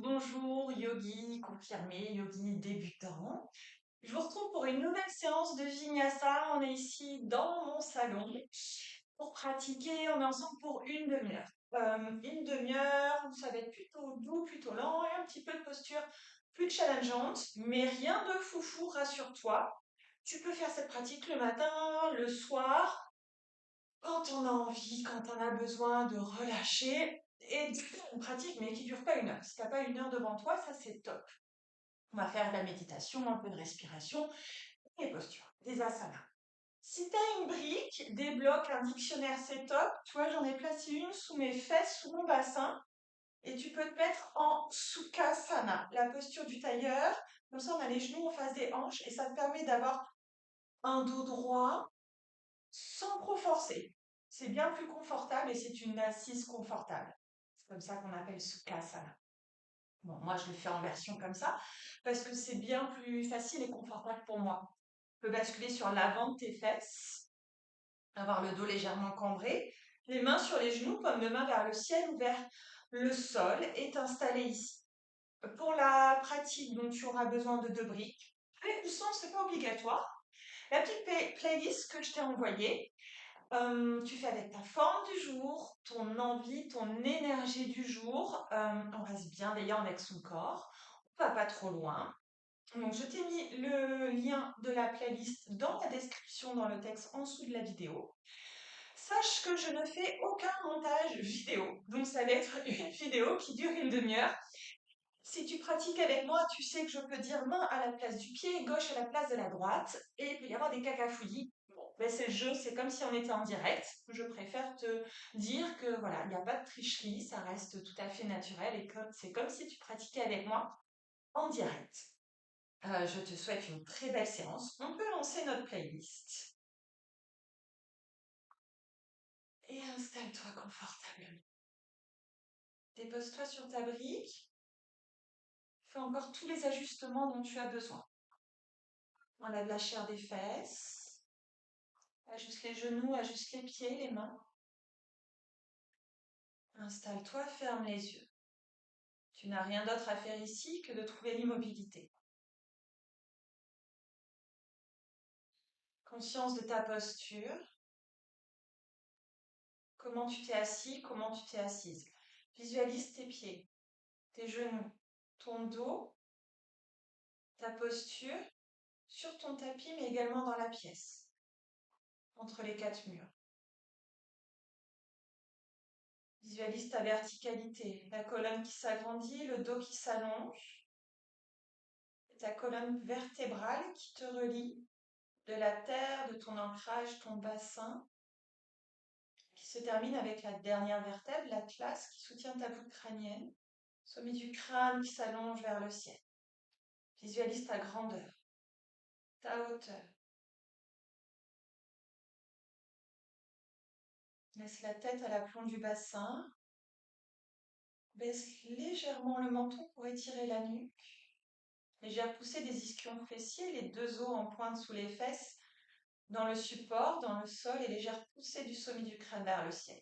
bonjour, yogi confirmé, yogi débutant. Je vous retrouve pour une nouvelle séance de Vinyasa. On est ici dans mon salon pour pratiquer. On est ensemble pour une demi-heure. Une demi-heure, ça va être plutôt doux, plutôt lent et un petit peu de posture plus challengeante, mais rien de foufou, rassure-toi. Tu peux faire cette pratique le matin, le soir, quand on a envie, quand on a besoin de relâcher et de faire une pratique, mais qui dure pas une heure. Si t'as pas une heure devant toi, ça c'est top. On va faire de la méditation, un peu de respiration et posture, des asanas. Si t'as une brique, des blocs, un dictionnaire, c'est top. Tu vois, j'en ai placé une sous mes fesses, sous mon bassin. Et tu peux te mettre en Sukhasana, la posture du tailleur. Comme ça, on a les genoux en face des hanches et ça te permet d'avoir un dos droit sans trop forcer. C'est bien plus confortable et c'est une assise confortable. C'est comme ça qu'on appelle Sukhasana. Bon, moi, je le fais en version comme ça parce que c'est bien plus facile et confortable pour moi. Tu peux basculer sur l'avant de tes fesses, avoir le dos légèrement cambré, les mains sur les genoux, comme de main vers le ciel ou vers le sol, et t'installer ici. Pour la pratique, donc, tu auras besoin de deux briques. Avec ou sans, c'est pas obligatoire. La petite playlist que je t'ai envoyée, tu fais avec ta forme du jour, ton envie, ton énergie du jour. On reste bienveillant avec son corps. On va pas trop loin. Donc, je t'ai mis le lien de la playlist dans la description, dans le texte en dessous de la vidéo. Sache que je ne fais aucun montage vidéo. Donc, ça va être une vidéo qui dure une demi-heure. Si tu pratiques avec moi, tu sais que je peux dire main à la place du pied, gauche à la place de la droite, et il peut y avoir des cacafouillis. Bon, ben c'est le jeu, c'est comme si on était en direct. Je préfère te dire que voilà, il n'y a pas de tricherie, ça reste tout à fait naturel et c'est comme si tu pratiquais avec moi en direct. Je te souhaite une très belle séance. On peut lancer notre playlist. Et installe-toi confortablement. Dépose-toi sur ta brique. Fais encore tous les ajustements dont tu as besoin. Enlève la chair des fesses. Ajuste les genoux, ajuste les pieds, les mains. Installe-toi, ferme les yeux. Tu n'as rien d'autre à faire ici que de trouver l'immobilité. Conscience de ta posture. Comment tu t'es assis, comment tu t'es assise. Visualise tes pieds, tes genoux, ton dos, ta posture sur ton tapis, mais également dans la pièce, entre les quatre murs. Visualise ta verticalité, la colonne qui s'agrandit, le dos qui s'allonge, ta colonne vertébrale qui te relie de la terre, de ton ancrage, ton bassin, qui se termine avec la dernière vertèbre, l'atlas, qui soutient ta voûte crânienne, sommet du crâne qui s'allonge vers le ciel. Visualise ta grandeur, ta hauteur. Laisse la tête à l'aplomb du bassin. Baisse légèrement le menton pour étirer la nuque. Légère poussée des ischions fessiers, les deux os en pointe sous les fesses, dans le support, dans le sol, et légère poussée du sommet du crâne vers le ciel.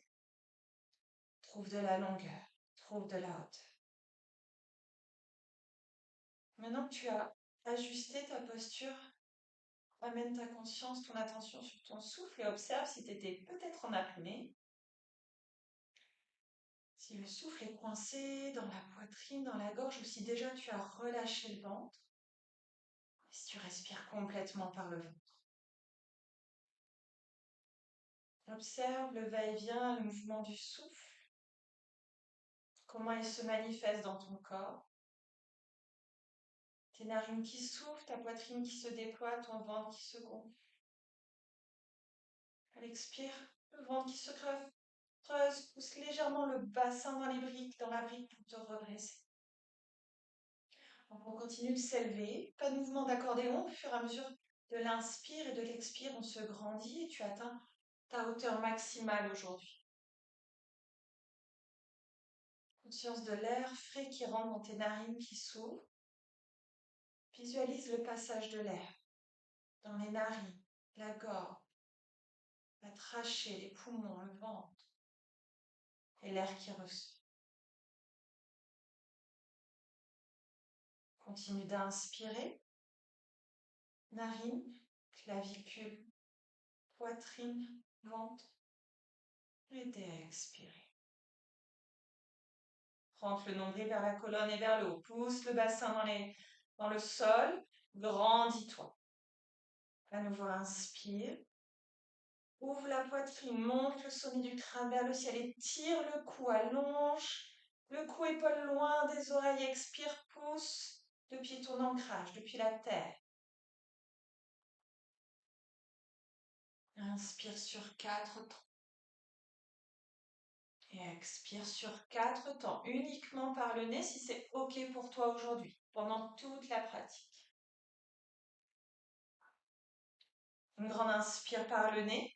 Trouve de la longueur, trouve de la hauteur. Maintenant que tu as ajusté ta posture, amène ta conscience, ton attention sur ton souffle et observe si tu étais peut-être en apnée. Si le souffle est coincé dans la poitrine, dans la gorge, ou si déjà tu as relâché le ventre, et si tu respires complètement par le ventre. Observe le va-et-vient, le mouvement du souffle, comment il se manifeste dans ton corps. Tes narines qui s'ouvrent, ta poitrine qui se déploie, ton ventre qui se gonfle. À l'expire, le ventre qui se creuse, pousse légèrement le bassin dans les briques, dans la brique pour te redresser. Donc on continue de s'élever, pas de mouvement d'accordéon, au fur et à mesure de l'inspire et de l'expire, on se grandit et tu atteins ta hauteur maximale aujourd'hui. Conscience de l'air frais qui rentre dans tes narines qui s'ouvrent. Visualise le passage de l'air dans les narines, la gorge, la trachée, les poumons, le ventre et l'air qui ressort. Continue d'inspirer. Narine, clavicule, poitrine, ventre. Et d'expirer. Rentre le nombril vers la colonne et vers le haut. Pousse le bassin dans le sol. Grandis-toi. À nouveau, inspire. Ouvre la poitrine, monte le sommet du crâne vers le ciel et tire le cou, allonge le cou, épaule loin des oreilles, expire, pousse depuis ton ancrage, depuis la terre. Inspire sur 4 temps. Et expire sur 4 temps, uniquement par le nez si c'est OK pour toi aujourd'hui, pendant toute la pratique. Une grande inspire par le nez.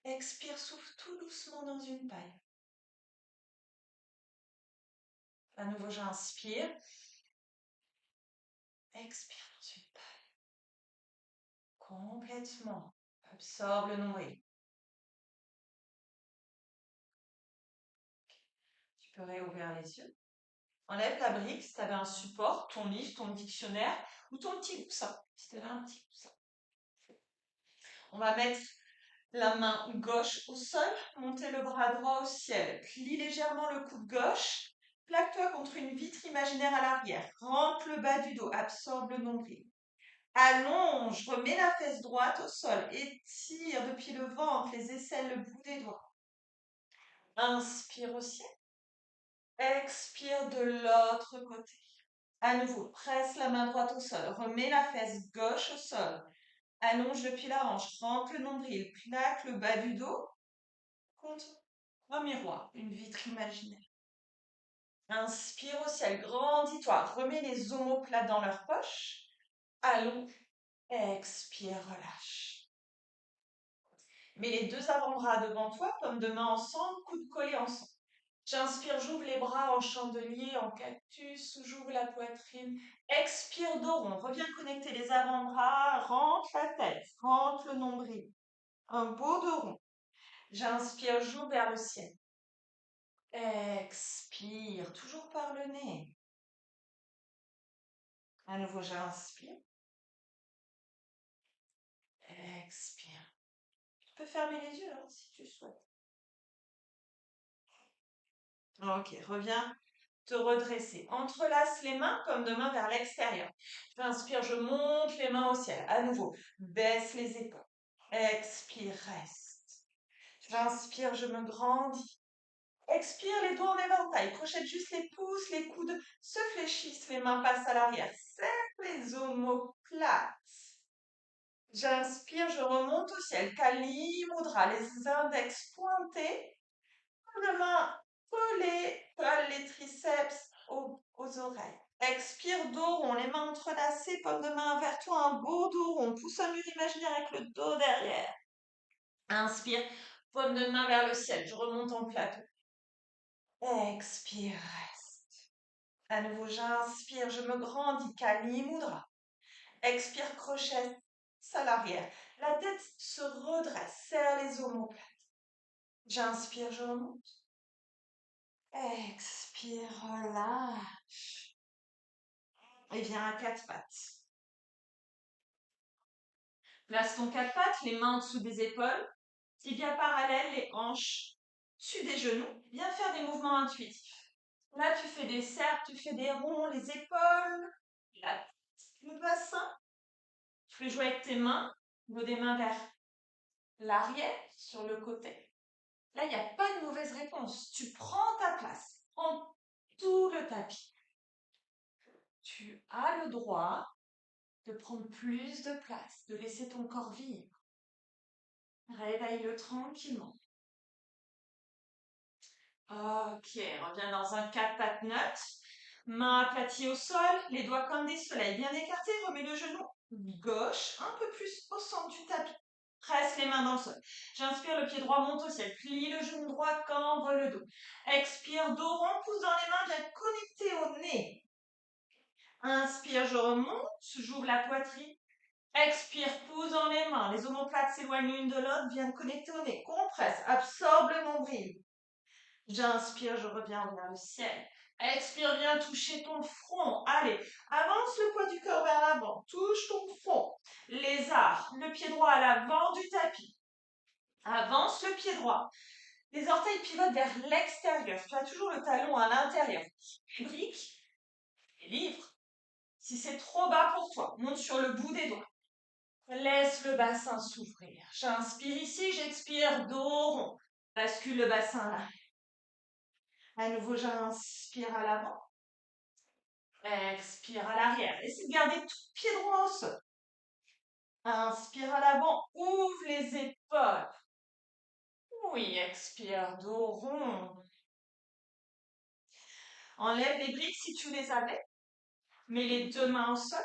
Expire, souffle tout doucement dans une paille. À nouveau, j'inspire. Expire dans une paille. Complètement. Absorbe le nombril. Tu peux réouvrir les yeux. Enlève la brique si tu avais un support, ton livre, ton dictionnaire ou ton petit coussin. Si tu avais un petit coussin. On va mettre la main gauche au sol, monter le bras droit au ciel. Plie légèrement le coude gauche. Plaque-toi contre une vitre imaginaire à l'arrière. Rentre le bas du dos, absorbe le nombril. Allonge, remets la fesse droite au sol. Étire depuis le ventre, les aisselles, le bout des doigts. Inspire au ciel. Expire de l'autre côté. À nouveau, presse la main droite au sol. Remets la fesse gauche au sol. Allonge depuis la hanche. Rentre le nombril. Plaque le bas du dos. Compte un miroir, une vitre imaginaire. Inspire au ciel, grandis-toi. Remets les omoplates dans leur poche. Allonge. Expire, relâche. Mets les deux avant-bras devant toi, paumes de main ensemble, coudes collés ensemble. J'inspire, j'ouvre les bras en chandelier, en cactus, j'ouvre la poitrine. Expire, dos rond. Reviens connecter les avant-bras, rentre la tête, rentre le nombril. Un beau dos rond. J'inspire, j'ouvre vers le ciel. Expire, toujours par le nez. À nouveau, j'inspire. Expire. Tu peux fermer les yeux hein, si tu souhaites. Ok, reviens te redresser. Entrelace les mains comme de main vers l'extérieur. J'inspire, je monte les mains au ciel. À nouveau, baisse les épaules. Expire, reste. J'inspire, je me grandis. Expire, les doigts en éventail. Crochette juste les pouces, les coudes se fléchissent, les mains passent à l'arrière. Serre les omoplates. J'inspire, je remonte au ciel. Kali Mudra, les index pointés. Les mains collées, colle les triceps aux oreilles. Expire, dos rond, les mains entrelacées, paume de main vers toi, un beau dos rond. Pousse un mur imaginaire avec le dos derrière. Inspire, paume de main vers le ciel. Je remonte en plateau. Expire, reste. À nouveau, j'inspire, je me grandis, Kali Mudra. Expire, crochet, à l'arrière. La tête se redresse, serre les omoplates. J'inspire, je remonte. Expire, relâche. Et viens à quatre pattes. Place ton quatre pattes, les mains en dessous des épaules. Tibias parallèles, les hanches dessus des genoux. Viens faire des mouvements intuitifs. Là, tu fais des cercles, tu fais des ronds, les épaules, la tête, le bassin. Tu peux jouer avec tes mains, dos des mains vers l'arrière, sur le côté. Là, il n'y a pas de mauvaise réponse. Tu prends ta place. Prends tout le tapis. Tu as le droit de prendre plus de place, de laisser ton corps vivre. Réveille-le tranquillement. Ok, reviens dans un 4 pattes neutre. Main aplatie au sol, les doigts comme des soleils bien écartés. Remets le genou gauche un peu plus au centre du tapis. Presse les mains dans le sol. J'inspire, le pied droit monte au ciel. Plie le genou droit, cambre le dos. Expire, dos rond, pouce dans les mains, bien connecté au nez. Inspire, je remonte, j'ouvre la poitrine. Expire, pouce dans les mains. Les omoplates s'éloignent l'une de l'autre, viennent connecter au nez. Compresse, absorbe le nombril. J'inspire, je reviens vers le ciel. Expire, viens toucher ton front. Allez, avance le poids du corps vers l'avant. Touche ton front. Lézard, le pied droit à l'avant du tapis. Avance le pied droit. Les orteils pivotent vers l'extérieur. Tu as toujours le talon à l'intérieur. Brique et livre. Si c'est trop bas pour toi, monte sur le bout des doigts. Laisse le bassin s'ouvrir. J'inspire ici, j'expire, dos rond. Bascule le bassin là. À nouveau, j'inspire à l'avant. Expire à l'arrière. Essaie de garder tout pied droit au sol. Inspire à l'avant, ouvre les épaules. Oui, expire, dos rond. Enlève les briques si tu les avais. Mets les deux mains au sol.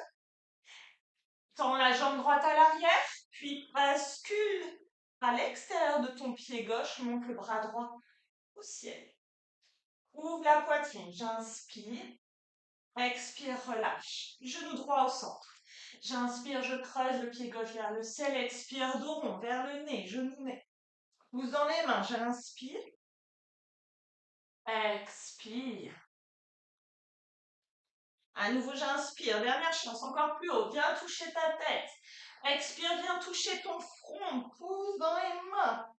Tends la jambe droite à l'arrière, puis bascule à l'extérieur de ton pied gauche, monte le bras droit au ciel. Ouvre la poitrine, j'inspire. Expire, relâche. Genou droit au centre. J'inspire, je creuse le pied gauche vers le ciel. Expire, dos rond vers le nez, genou nez. Pousse dans les mains, j'inspire. Expire. À nouveau, j'inspire. Dernière chance, encore plus haut. Viens toucher ta tête. Expire, viens toucher ton front. Pousse dans les mains.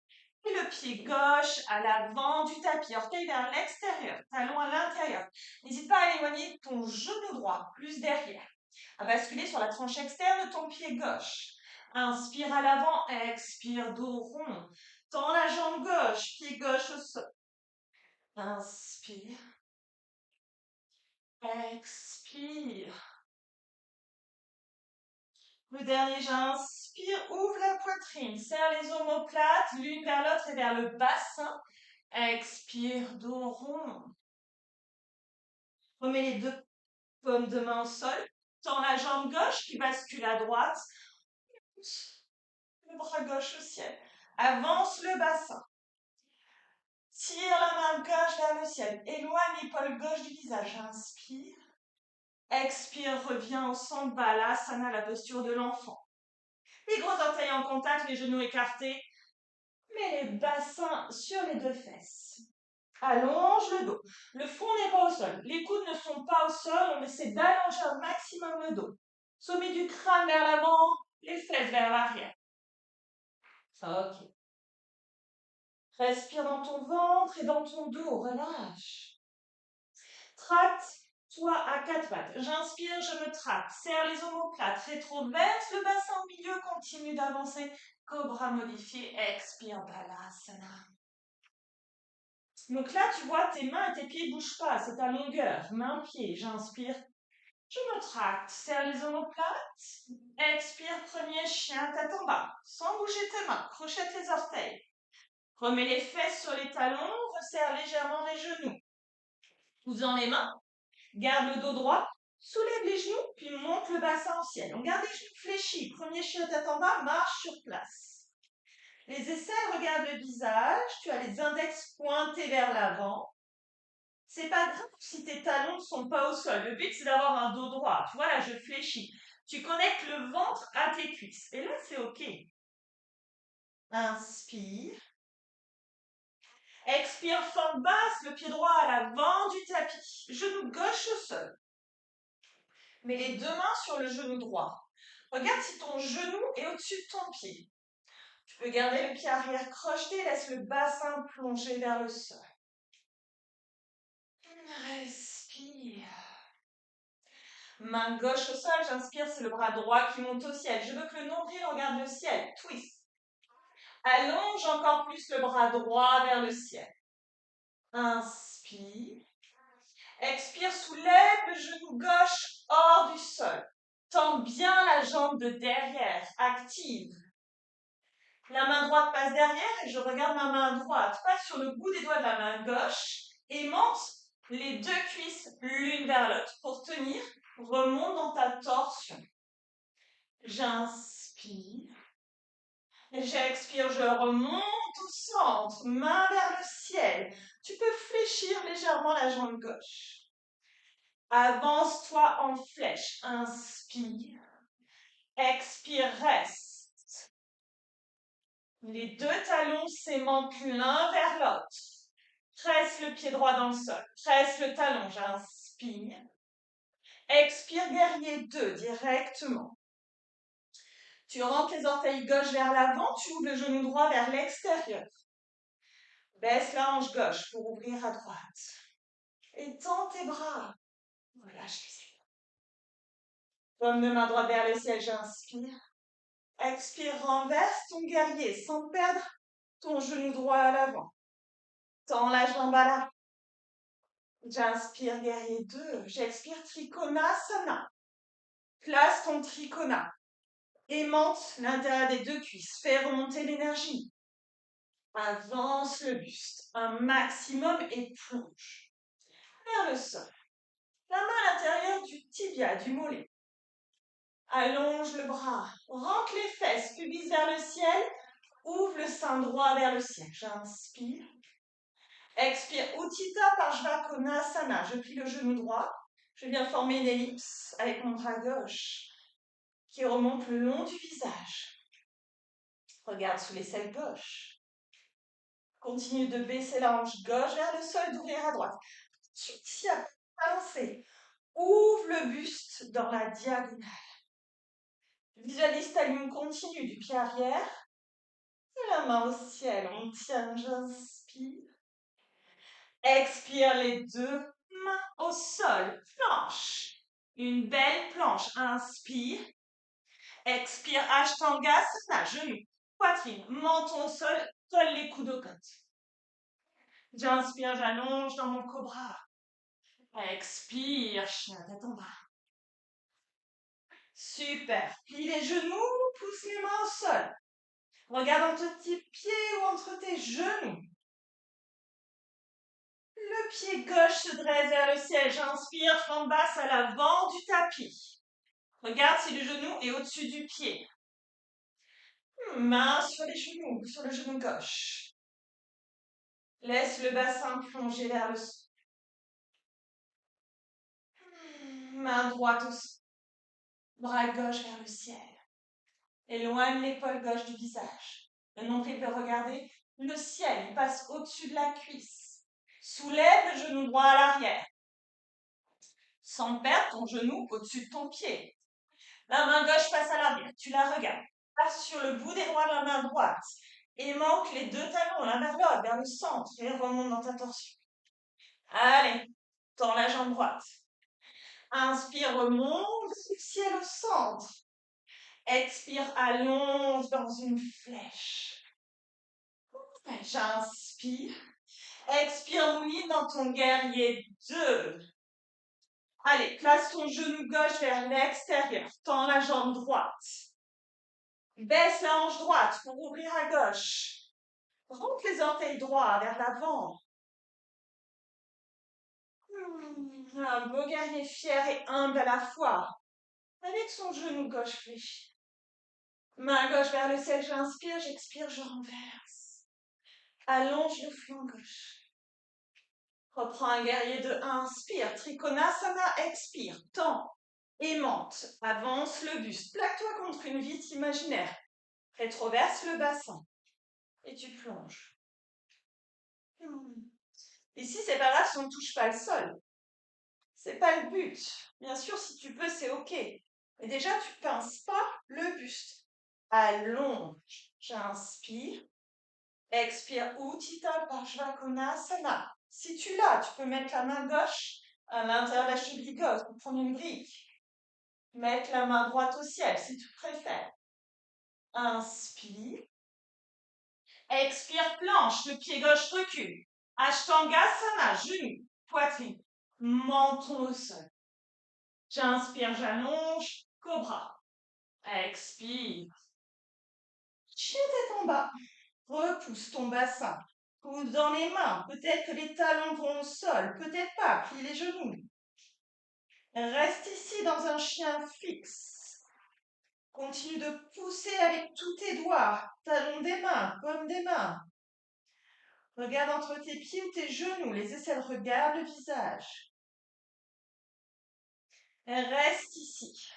Et le pied gauche à l'avant du tapis. Orteil vers l'extérieur. Talon à l'intérieur. N'hésite pas à éloigner ton genou droit, plus derrière. À basculer sur la tranche externe de ton pied gauche. Inspire à l'avant. Expire, dos rond. Tends la jambe gauche. Pied gauche au sol. Inspire. Expire. Le dernier, j'inspire, ouvre la poitrine, serre les omoplates l'une vers l'autre et vers le bassin. Expire, dos rond. Remets les deux paumes de main au sol. Tends la jambe gauche qui bascule à droite. Le bras gauche au ciel. Avance le bassin. Tire la main gauche vers le ciel. Éloigne l'épaule gauche du visage. Inspire. Expire, reviens au centre. Balasana, la posture de l'enfant. Les gros orteils en contact, les genoux écartés. Mets les bassins sur les deux fesses. Allonge le dos. Le front n'est pas au sol. Les coudes ne sont pas au sol. On essaie d'allonger un maximum le dos. Sommet du crâne vers l'avant, les fesses vers l'arrière. Ok. Respire dans ton ventre et dans ton dos. Relâche. Tracte-toi à quatre pattes. J'inspire, je me tracte. Serre les omoplates. Rétroverse le bassin au milieu. Continue d'avancer. Cobra modifié. Expire. Balasana. Donc là, tu vois, tes mains et tes pieds ne bougent pas. C'est ta longueur. Main-pied. J'inspire. Je me tracte. Serre les omoplates. Expire. Premier chien. Tête en bas. Sans bouger tes mains. Crochette les orteils. Remets les fesses sur les talons. Resserre légèrement les genoux. Pousse dans les mains. Garde le dos droit. Soulève les genoux, puis monte le bassin au ciel. On garde les genoux fléchis. Premier chien tête en bas, marche sur place. Les aisselles regardent le visage. Tu as les index pointés vers l'avant. C'est pas grave si tes talons ne sont pas au sol. Le but, c'est d'avoir un dos droit. Tu vois, là, je fléchis. Tu connectes le ventre à tes cuisses. Et là, c'est OK. Inspire. Expire, forme basse, le pied droit à l'avant du tapis. Genou gauche au sol. Mets les deux mains sur le genou droit. Regarde si ton genou est au-dessus de ton pied. Tu peux garder le pied arrière crocheté, laisse le bassin plonger vers le sol. Respire. Main gauche au sol, j'inspire, c'est le bras droit qui monte au ciel. Je veux que le nombril regarde le ciel. Twist. Allonge encore plus le bras droit vers le ciel. Inspire. Expire, soulève le genou gauche hors du sol. Tends bien la jambe de derrière, active. La main droite passe derrière et je regarde ma main droite. Passe sur le bout des doigts de la main gauche et monte les deux cuisses l'une vers l'autre. Pour tenir, remonte dans ta torsion. J'inspire. J'expire, je remonte au centre, main vers le ciel. Tu peux fléchir légèrement la jambe gauche. Avance-toi en flèche. Inspire. Expire, reste. Les deux talons s'aimantent l'un vers l'autre. Presse le pied droit dans le sol. Presse le talon. J'inspire. Expire, guerrier 2, directement. Tu rentres les orteils gauche vers l'avant, tu ouvres le genou droit vers l'extérieur. Baisse la hanche gauche pour ouvrir à droite. Étends tes bras. Relâche les épaules. Paume de main droite vers le ciel, j'inspire. Expire, renverse ton guerrier sans perdre ton genou droit à l'avant. Tends la jambe à l'avant. J'inspire, guerrier 2. J'expire, Trikonasana. Place ton tricona. Aimante l'intérieur des deux cuisses. Fais remonter l'énergie. Avance le buste un maximum et plonge vers le sol. La main à l'intérieur du tibia, du mollet. Allonge le bras. Rentre les fesses, pubis vers le ciel. Ouvre le sein droit vers le ciel. J'inspire. Expire, Utthita Parshvakonasana. Je plie le genou droit. Je viens former une ellipse avec mon bras gauche qui remonte le long du visage. Regarde sous l'aisselle gauche. Continue de baisser la hanche gauche vers le sol, d'ouvrir à droite. Tiens, balancez. Ouvre le buste dans la diagonale. Visualise ta ligne continue du pied arrière. La main au ciel, on tient, j'inspire. Expire les deux mains au sol. Planche. Une belle planche. Inspire. Expire, Ashtangasana, genou, poitrine, menton au sol, colle les coudes aux côtes. J'inspire, j'allonge dans mon cobra. Expire, chien tête en bas. Super. Plie les genoux, pousse les mains au sol. Regarde entre tes pieds ou entre tes genoux. Le pied gauche se dresse vers le ciel. J'inspire, fente basse à l'avant du tapis. Regarde si le genou est au-dessus du pied. Main sur les genoux, sur le genou gauche. Laisse le bassin plonger vers le sol. Main droite au sol. Bras gauche vers le ciel. Éloigne l'épaule gauche du visage. Le nombril peut regarder le ciel. Il passe au-dessus de la cuisse. Soulève le genou droit à l'arrière. Sans perdre ton genou au-dessus de ton pied. La main gauche passe à l'arrière. Tu la regardes. Passe sur le bout des doigts de la main droite. Et manque les deux talons l'un vers l'autre, vers le centre. Et remonte dans ta torsion. Allez, tends la jambe droite. Inspire, remonte le ciel au centre. Expire, allonge dans une flèche. J'inspire. Expire, mouline dans ton guerrier 2. Allez, place ton genou gauche vers l'extérieur. Tends la jambe droite. Baisse la hanche droite pour ouvrir à gauche. Rentre les orteils droits vers l'avant. Un beau guerrier fier et humble à la fois. Avec son genou gauche fléchi. Main gauche vers le ciel, j'inspire, j'expire, je renverse. Allonge le flanc gauche. Reprends un guerrier de 1, inspire. Trikonasana, expire. Tends, aimante. Avance le buste. Plaque-toi contre une vitre imaginaire. Rétroverse le bassin. Et tu plonges. Ici, c'est pas grave si on ne touche pas le sol. C'est pas le but. Bien sûr, si tu peux, c'est OK. Mais déjà, tu pinces pas le buste. Allonge. J'inspire. Expire, Utthita Parshvakonasana. Si tu l'as, tu peux mettre la main gauche à l'intérieur de la cheville gauche pour prendre une brique. Mettre la main droite au ciel si tu préfères. Inspire. Expire, planche, le pied gauche recule. Ashtangasana, genou, poitrine, menton au sol. J'inspire, j'allonge, cobra. Expire. Chien tête en bas. Repousse ton bassin. Coude dans les mains. Peut-être que les talons vont au sol. Peut-être pas. Plie les genoux. Reste ici dans un chien fixe. Continue de pousser avec tous tes doigts. Talons des mains, paume des mains. Regarde entre tes pieds ou tes genoux. Les aisselles regardent le visage. Reste ici.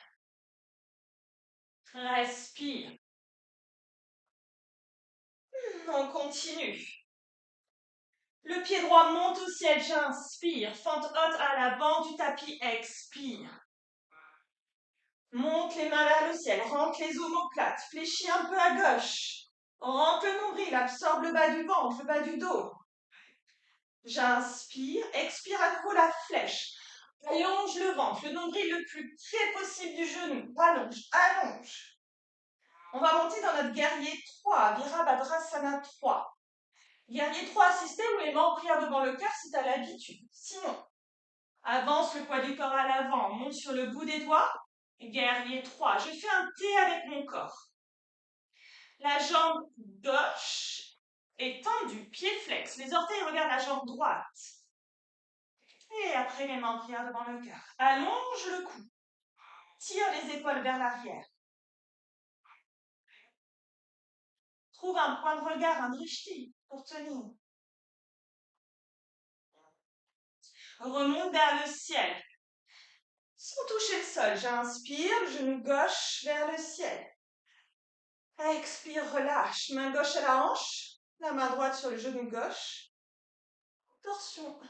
Respire. On continue. Le pied droit monte au ciel, j'inspire. Fente haute à l'avant du tapis, expire. Monte les mains vers le ciel, rentre les omoplates, fléchis un peu à gauche. Rentre le nombril, absorbe le bas du ventre, le bas du dos. J'inspire, expire à nouveau la flèche. Allonge le ventre, le nombril le plus près possible du genou. Allonge, allonge. On va monter dans notre guerrier 3, Virabhadrasana 3. Guerrier 3 assisté ou les mains en prière devant le cœur si tu as l'habitude. Sinon, avance le poids du corps à l'avant, monte sur le bout des doigts. Guerrier 3. Je fais un T avec mon corps. La jambe gauche est tendue, pied flex. Les orteils regardent la jambe droite. Et après, les mains en prière devant le cœur. Allonge le cou. Tire les épaules vers l'arrière. Trouve un point de regard, un drishti pour tenir. Remonte vers le ciel. Sans toucher le sol, j'inspire, le genou gauche vers le ciel. Expire, relâche. Main gauche à la hanche, la main droite sur le genou gauche. Torsion,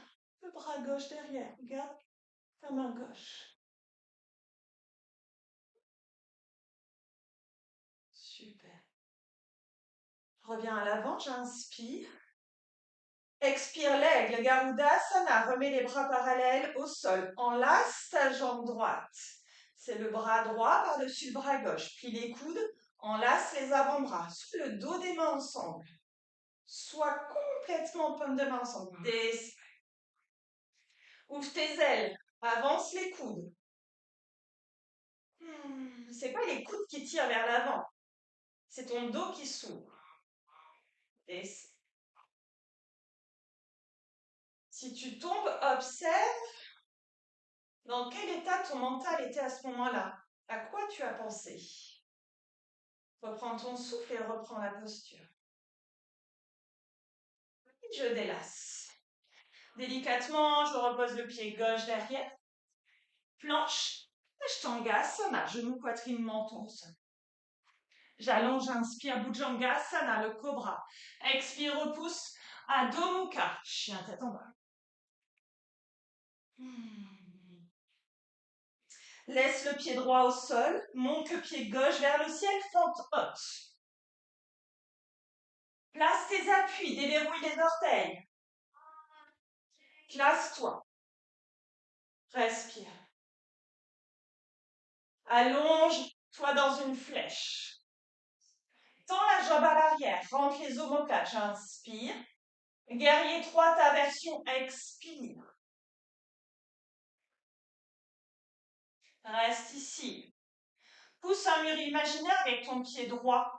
le bras gauche derrière. Regarde ta main gauche. Super. Reviens à l'avant, j'inspire. Expire l'aigle, Garudasana. Remets les bras parallèles au sol. Enlace ta jambe droite. C'est le bras droit par-dessus le bras gauche. Plie les coudes, enlace les avant-bras. Sous le dos des mains ensemble. Sois complètement paume de main ensemble. Ouvre tes ailes. Avance les coudes. C'est pas les coudes qui tirent vers l'avant. C'est ton dos qui s'ouvre. Si tu tombes, observe dans quel état ton mental était à ce moment-là. À quoi tu as pensé? Reprends ton souffle et reprends la posture. Je délasse. Délicatement, je repose le pied gauche derrière. Planche, Ashtangasana, genou, poitrine, menton au sol. J'allonge, j'inspire, Bhujangasana, le cobra. Expire, repousse, Adho Mukha, chien tête en bas. Laisse le pied droit au sol, monte le pied gauche vers le ciel, fente haute. Place tes appuis, déverrouille les orteils. Classe-toi. Respire. Allonge-toi dans une flèche. Tends la jambe à l'arrière, rentre les omoplates, j'inspire. Guerrier 3, ta version, expire. Reste ici. Pousse un mur imaginaire avec ton pied droit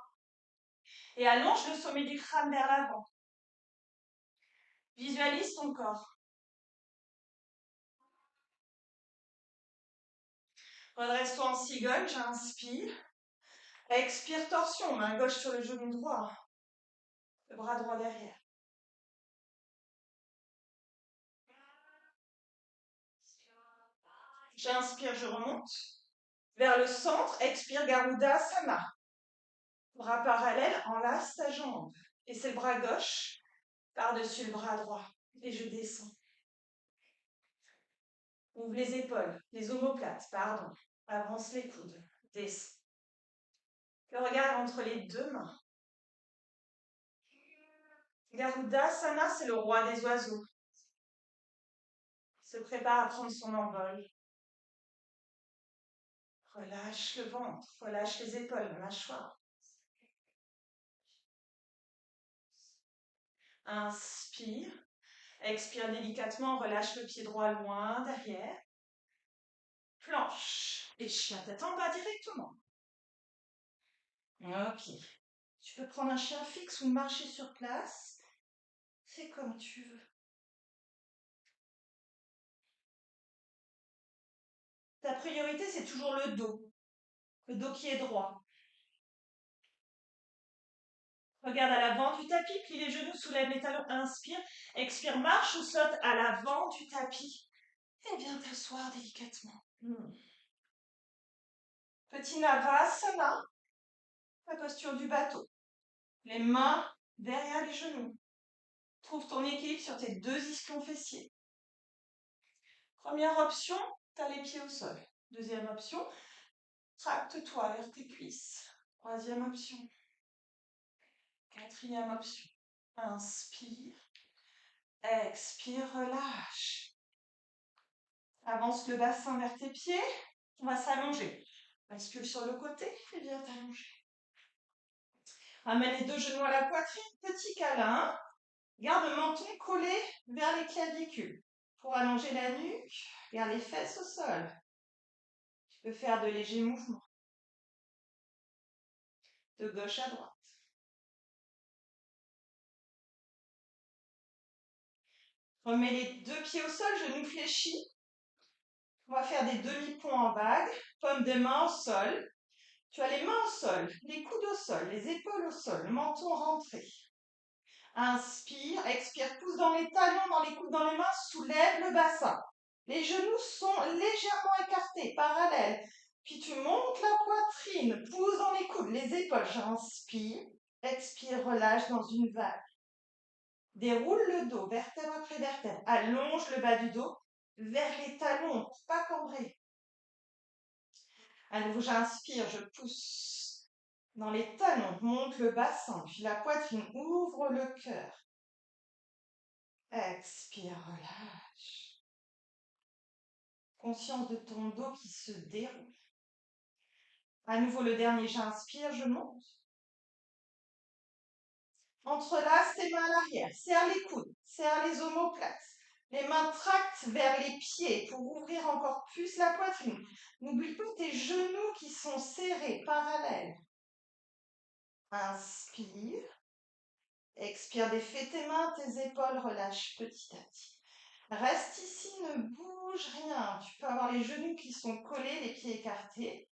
et allonge le sommet du crâne vers l'avant. Visualise ton corps. Redresse-toi en cigogne, j'inspire. Expire, torsion, main gauche sur le genou droit. Le bras droit derrière. J'inspire, je remonte. Vers le centre, expire, Garudasana. Bras parallèles, enlace ta jambe. Et c'est le bras gauche par-dessus le bras droit. Et je descends. Ouvre les épaules, les omoplates, pardon. Avance les coudes. Descends. Le regard entre les deux mains. Garudasana, c'est le roi des oiseaux. Il se prépare à prendre son envol. Relâche le ventre, relâche les épaules, la mâchoire. Inspire. Expire délicatement, relâche le pied droit loin derrière. Planche. Et chien tête en bas directement. Ok. Tu peux prendre un chien fixe ou marcher sur place. C'est comme tu veux. Ta priorité, c'est toujours le dos. Le dos qui est droit. Regarde à l'avant du tapis, plie les genoux, soulève les talons, inspire, expire, marche ou saute à l'avant du tapis. Et viens t'asseoir délicatement. Petit Navasana, la posture du bateau. Les mains derrière les genoux. Trouve ton équilibre sur tes deux ischions fessiers. Première option, tu as les pieds au sol. Deuxième option, tracte-toi vers tes cuisses. Troisième option. Quatrième option. Inspire. Expire, relâche. Avance le bassin vers tes pieds. On va s'allonger. Bascule sur le côté et viens t'allonger. Ramène les deux genoux à la poitrine. Petit câlin. Garde le menton collé vers les clavicules. Pour allonger la nuque, garde les fesses au sol. Tu peux faire de légers mouvements. De gauche à droite. Remets les deux pieds au sol, genoux fléchis. On va faire des demi-ponts en vague. Paume des mains au sol. Tu as les mains au sol, les coudes au sol, les épaules au sol, le menton rentré. Inspire, expire, pousse dans les talons, dans les coudes, dans les mains, soulève le bassin. Les genoux sont légèrement écartés, parallèles. Puis tu montes la poitrine, pousse dans les coudes, les épaules. J'inspire, expire, relâche dans une vague. Déroule le dos, vertèbre après vertèbre. Allonge le bas du dos vers les talons, pour pas cambrer. À nouveau, j'inspire, je pousse dans les talons, monte le bassin, puis la poitrine, ouvre le cœur. Expire, relâche. Conscience de ton dos qui se déroule. À nouveau, le dernier, j'inspire, je monte. Entrelace tes mains à l'arrière, serre les coudes, serre les omoplates. Les mains tractent vers les pieds pour ouvrir encore plus la poitrine. N'oublie pas tes genoux qui sont serrés, parallèles. Inspire. Expire, défais tes mains, tes épaules, relâche petit à petit. Reste ici, ne bouge rien. Tu peux avoir les genoux qui sont collés, les pieds écartés.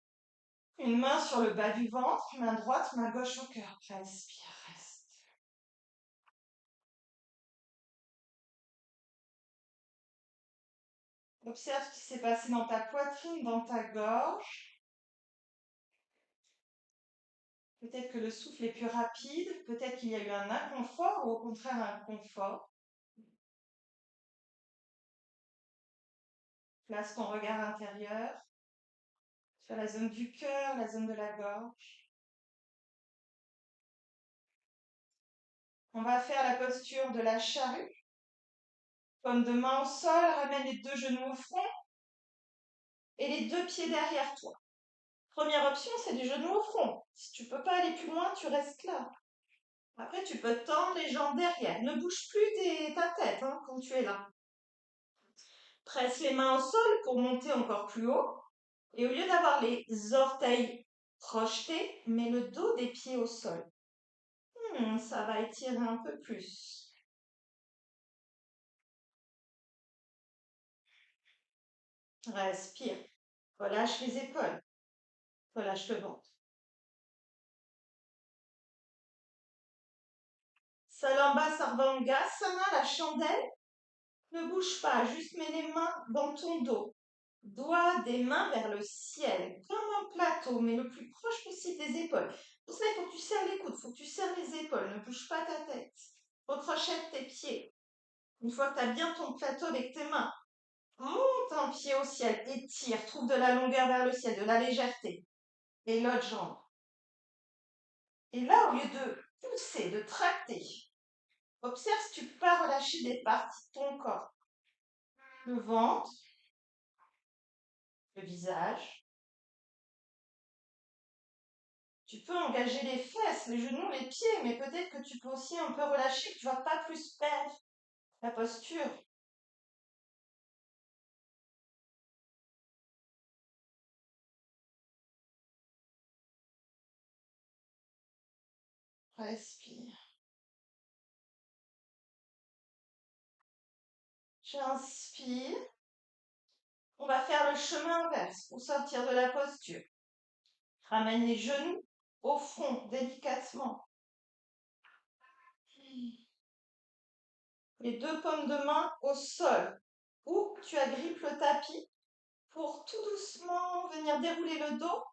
Une main sur le bas du ventre, main droite, main gauche au cœur. Respire, reste. Observe ce qui s'est passé dans ta poitrine, dans ta gorge. Peut-être que le souffle est plus rapide, peut-être qu'il y a eu un inconfort ou au contraire un confort. Place ton regard intérieur sur la zone du cœur, la zone de la gorge. On va faire la posture de la charrue. Paume de main au sol, ramène les deux genoux au front et les deux pieds derrière toi. Première option, c'est des genoux au front. Si tu ne peux pas aller plus loin, tu restes là. Après, tu peux tendre les jambes derrière. Ne bouge plus ta tête quand tu es là. Presse les mains au sol pour monter encore plus haut. Et au lieu d'avoir les orteils projetés, mets le dos des pieds au sol. Ça va étirer un peu plus. Respire. Relâche les épaules. Relâche le ventre. Salamba Sarvangasana, la chandelle. Ne bouge pas, juste mets les mains dans ton dos. Doigts des mains vers le ciel, comme un plateau, mais le plus proche possible des épaules. Pour ça, il faut que tu serres les coudes, il faut que tu serres les épaules, ne bouge pas ta tête. Recrochette tes pieds. Une fois que tu as bien ton plateau avec tes mains, monte un pied au ciel, étire, trouve de la longueur vers le ciel, de la légèreté. Et l'autre jambe. Et là, au lieu de pousser, de tracter, observe si tu peux pas relâcher des parties de ton corps. Le ventre, le visage. Tu peux engager les fesses, les genoux, les pieds, mais peut-être que tu peux aussi un peu relâcher, que tu vas pas plus perdre la posture. Respire. J'inspire. On va faire le chemin inverse pour sortir de la posture. Ramène les genoux au front délicatement. Les deux paumes de main au sol, ou tu agrippes le tapis pour tout doucement venir dérouler le dos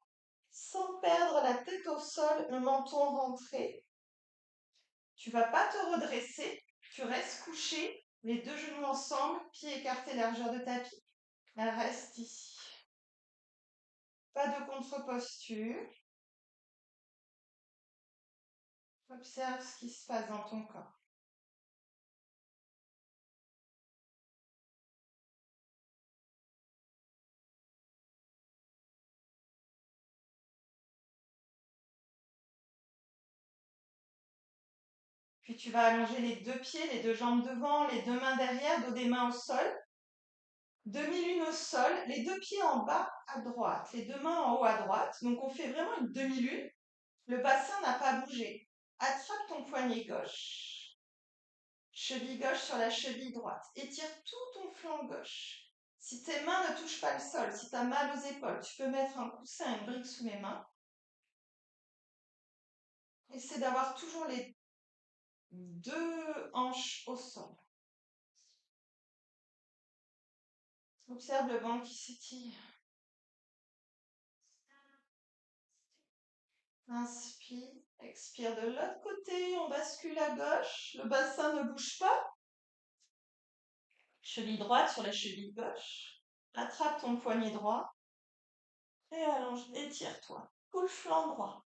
sans perdre la tête au sol, le menton rentré. Tu vas pas te redresser, Tu restes couché, les deux genoux ensemble, pieds écartés largeur de tapis. Reste ici. Pas de contre-posture. Observe ce qui se passe dans ton corps. Puis tu vas allonger les deux pieds, les deux jambes devant, les deux mains derrière, dos des mains au sol. Demi-lune au sol, les deux pieds en bas à droite, les deux mains en haut à droite. Donc on fait vraiment une demi-lune. Le bassin n'a pas bougé. Attrape ton poignet gauche. Cheville gauche sur la cheville droite. Étire tout ton flanc gauche. Si tes mains ne touchent pas le sol, si tu as mal aux épaules, tu peux mettre un coussin, une brique sous mes mains. Essaie d'avoir toujours les deux hanches au sol. Observe le ventre qui s'étire. Inspire, expire de l'autre côté, on bascule à gauche. Le bassin ne bouge pas. Cheville droite sur la cheville gauche. Attrape ton poignet droit et allonge, étire-toi. Coule flanc droit.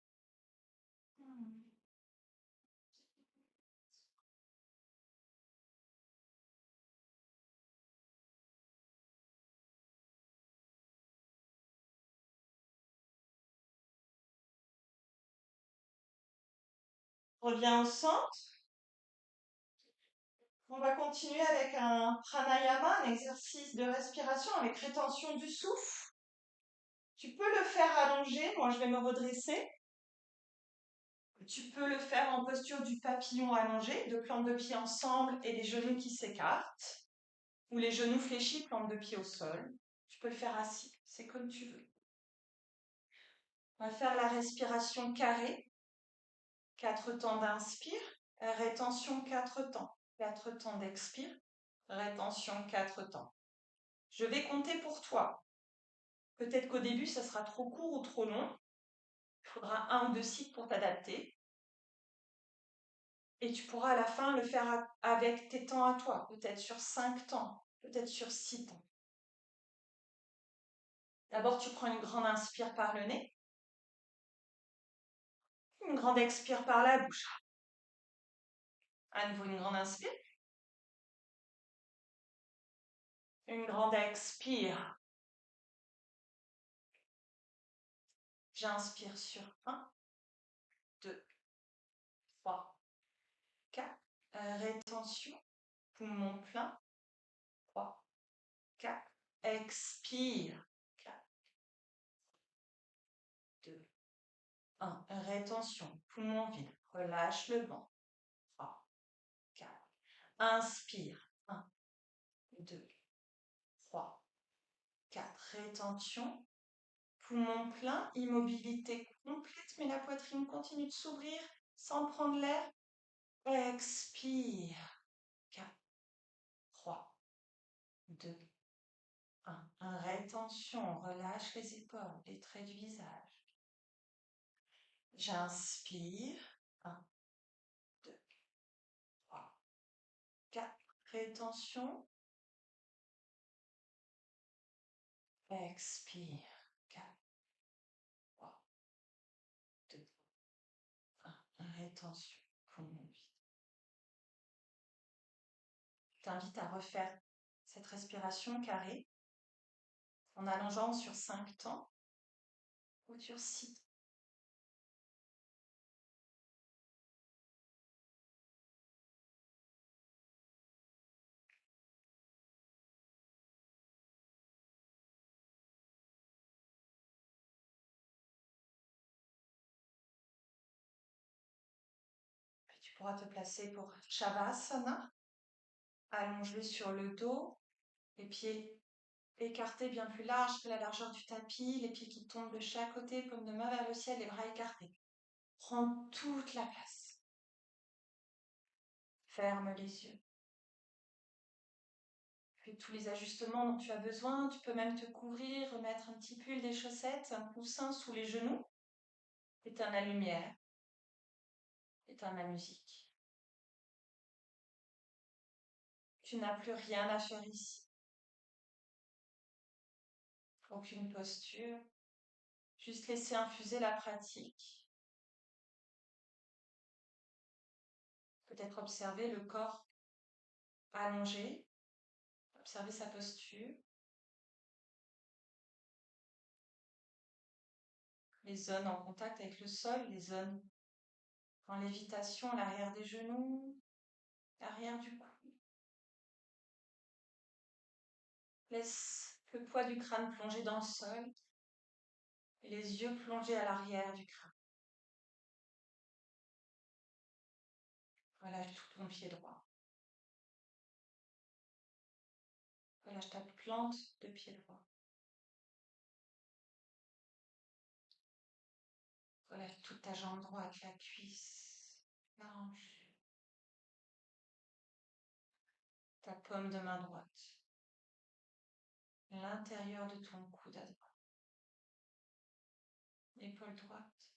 Reviens au centre. On va continuer avec un pranayama, un exercice de respiration avec rétention du souffle. Tu peux le faire allongé, moi je vais me redresser. Tu peux le faire en posture du papillon allongé, de plantes de pied ensemble et les genoux qui s'écartent. Ou les genoux fléchis, plantes de pied au sol. Tu peux le faire assis, c'est comme tu veux. On va faire la respiration carrée. 4 temps d'inspire, rétention 4 temps. 4 temps d'expire, rétention 4 temps. Je vais compter pour toi. Peut-être qu'au début, ça sera trop court ou trop long. Il faudra 1 ou 2 cycles pour t'adapter. Et tu pourras à la fin le faire avec tes temps à toi, peut-être sur 5 temps, peut-être sur 6 temps. D'abord, tu prends une grande inspire par le nez, une grande expire par la bouche. À nouveau, une grande inspire, une grande expire. J'inspire sur 1, 2, 3, 4. Rétention, poumon plein. 3, 4. Expire. 4, 2, 1. Rétention, poumon vide. Relâche le ventre. 3, 4. Inspire. 1, 2, 3, 4. Rétention, poumon plein. Immobilité complète, mais la poitrine continue de s'ouvrir sans prendre l'air. Expire. 4, 3, 2, 1. Rétention, relâche les épaules, les traits du visage. J'inspire. 1, 2, 3, 4. Rétention. Expire. 4, 3, 2, 1. Rétention. Poumon vide. Je t'invite à refaire cette respiration carrée en allongeant sur 5 temps ou sur 6 temps. Puis tu pourras te placer pour Shavasana. Allonge-le sur le dos, les pieds écartés bien plus larges que la largeur du tapis, les pieds qui tombent de chaque côté comme de main vers le ciel, les bras écartés. Prends toute la place. Ferme les yeux. Fais tous les ajustements dont tu as besoin. Tu peux même te couvrir, remettre un petit pull, des chaussettes, un coussin sous les genoux. Éteins la lumière. Éteins la musique. Tu n'as plus rien à faire ici. Aucune posture. Juste laisser infuser la pratique. Peut-être observer le corps allongé. Observer sa posture. Les zones en contact avec le sol, les zones en lévitation, l'arrière des genoux, l'arrière du cou. Laisse le poids du crâne plonger dans le sol et les yeux plongés à l'arrière du crâne. Relâche tout ton pied droit. Relâche ta plante de pied droit. Relâche toute ta jambe droite, la cuisse, la hanche, ta paume de main droite, l'intérieur de ton coude à droite, épaule droite,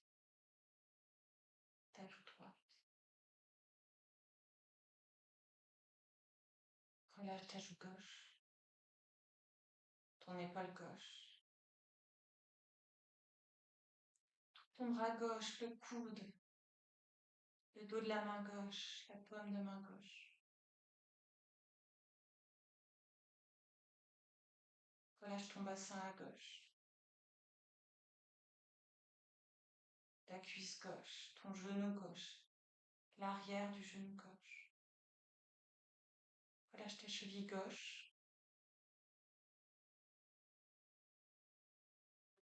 ta joue droite. Relâche ta joue gauche, ton épaule gauche, ton bras gauche, le coude, le dos de la main gauche, la paume de main gauche. Relâche ton bassin à gauche, ta cuisse gauche, ton genou gauche, l'arrière du genou gauche. Relâche tes chevilles gauche,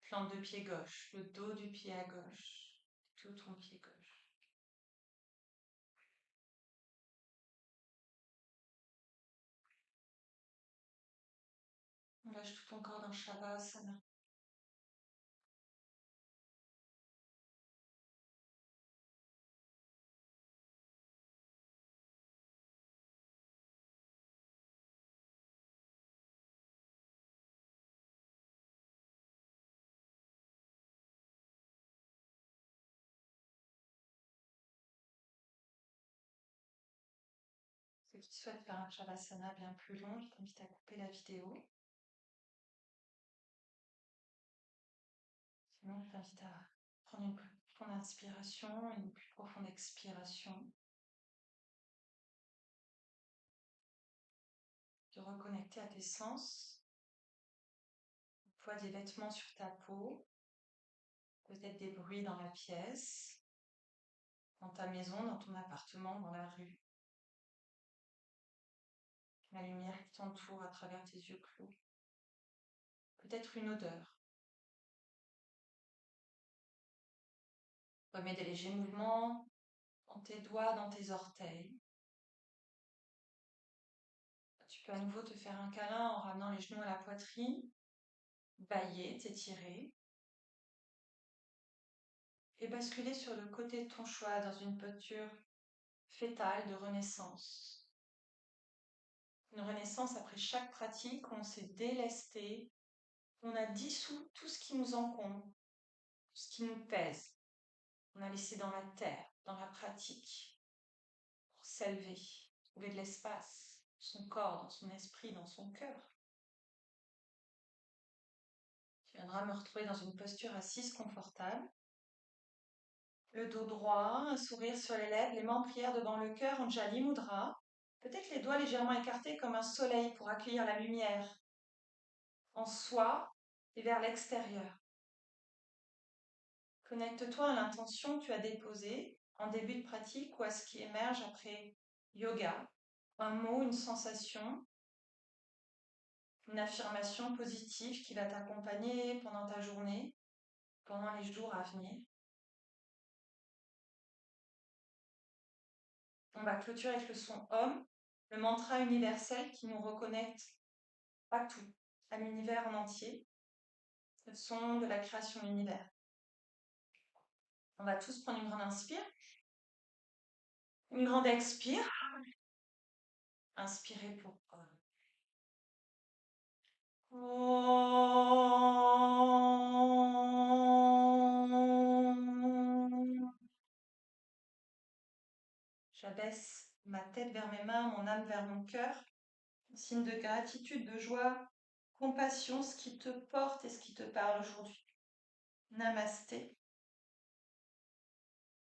plante de pied gauche, le dos du pied à gauche, tout ton pied gauche. Relâche tout ton corps dans Shavasana. Ceux qui souhaitent faire un Shavasana bien plus long, je t'invite à couper la vidéo. Sinon, je t'invite à prendre une plus profonde inspiration, une plus profonde expiration. De reconnecter à tes sens, le poids des vêtements sur ta peau, peut-être des bruits dans la pièce, dans ta maison, dans ton appartement, dans la rue. La lumière qui t'entoure à travers tes yeux clos. Peut-être une odeur. Remets des légers mouvements dans tes doigts, dans tes orteils. Tu peux à nouveau te faire un câlin en ramenant les genoux à la poitrine, bailler, t'étirer. Et basculer sur le côté de ton choix dans une posture fétale de renaissance. Une renaissance après chaque pratique où on s'est délesté, on a dissous tout ce qui nous encombre, tout ce qui nous pèse. On a laissé dans la terre, dans la pratique, pour s'élever, trouver de l'espace, dans son corps, dans son esprit, dans son cœur. Tu viendras me retrouver dans une posture assise confortable. Le dos droit, un sourire sur les lèvres, les mains en prière devant le cœur, Anjali Mudra. Peut-être les doigts légèrement écartés comme un soleil pour accueillir la lumière en soi et vers l'extérieur. Connecte-toi à l'intention que tu as déposée en début de pratique ou à ce qui émerge après yoga. Un mot, une sensation, une affirmation positive qui va t'accompagner pendant ta journée, pendant les jours à venir. On va clôturer avec le son Om, le mantra universel qui nous reconnecte à tout, à l'univers en entier, le son de la création de l'univers. On va tous prendre une grande inspire, une grande expire. Inspirez pour Om. J'abaisse ma tête vers mes mains, mon âme vers mon cœur. Signe de gratitude, de joie, compassion, ce qui te porte et ce qui te parle aujourd'hui. Namasté.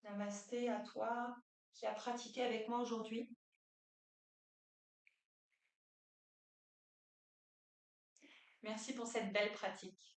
Namasté à toi qui as pratiqué avec moi aujourd'hui. Merci pour cette belle pratique.